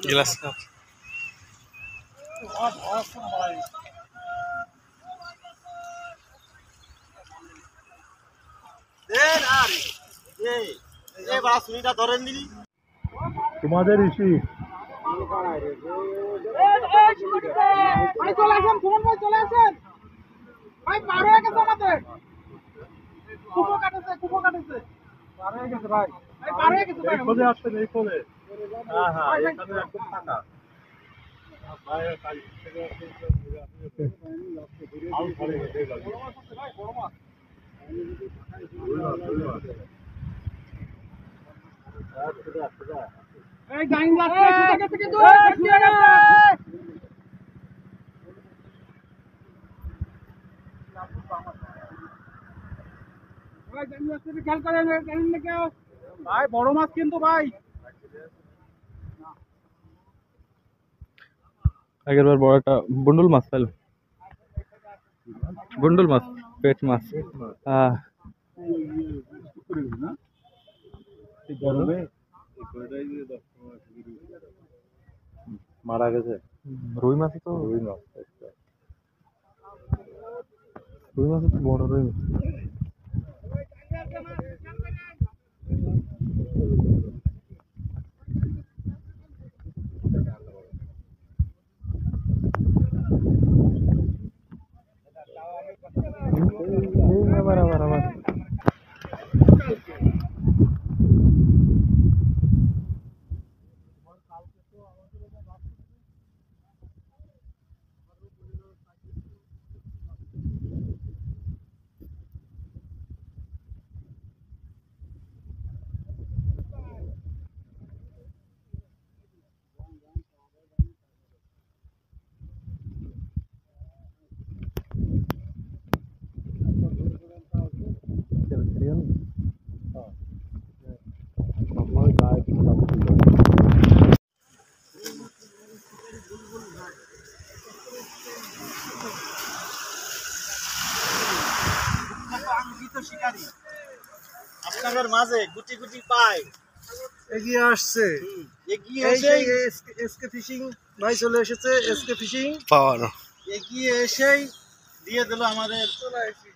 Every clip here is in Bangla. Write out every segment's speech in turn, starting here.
গ্লাস কাপ তোমাদের ইসি চলে আসেন সুমন ভাই, চলে আসেন ভাই। পার হয়ে গেছে আমাদের, কুপো কাটেছে পার হয়ে গেছে ভাই। পার হয়ে গেছে ভাই, এই খোঁজে আসছেন এই খোঁজে। হ্যাঁ হ্যাঁ, এখানে একদম ফাঁকা। এই গাইন লাগছে থেকে দূরে ছুটে গেছে ভাই। গাইন লাগছে, খেয়াল করেন গাইন না কেউ ভাই। বড় মাছ কিন্তু ভাই, আগের বার বড় একটা বুন্ডুল মাছ পেল, বুন্ডুল মাছ, পেট মাছ। হ্যাঁ মারা গেছে রুই মাছ তো, রুই মাছ। রুই মাছ তো বড় রুই মাছ। আবার শিকারী আপনাদের মাঝে গুটি গুটি পায় এগিয়ে আসছে। এগিয়ে এসেই এসকে ফিশিং ভাই চলে এসেছে। এসকে ফিশিং পাওয়ার এগিয়ে এসেই দিয়ে দিল আমাদের। চলে আসি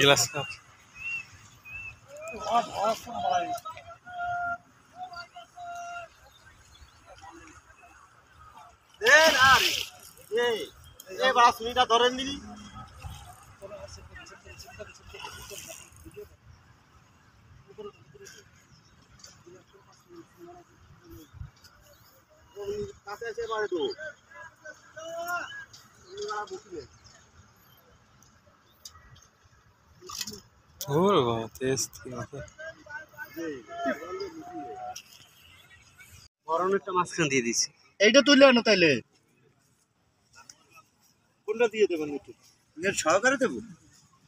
গ্লাস কাপ ধরেন দিলি কাছে এসে পারে তো বড়টা মাঝখান দিয়ে দিছি। এইটা তুলে আনো তাইলে। কোনটা দিয়ে দেবেন একটু নেট সহকারে দেবো?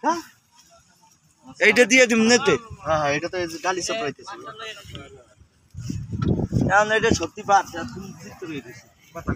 হ্যাঁ এইটা দিয়ে দিম নেটে। হ্যাঁ হ্যাঁ, এটা তো গালি চাপাইতেছে। এখন এটা সত্যি পারছে, তুমি ঠিক করে দিয়েছি কথা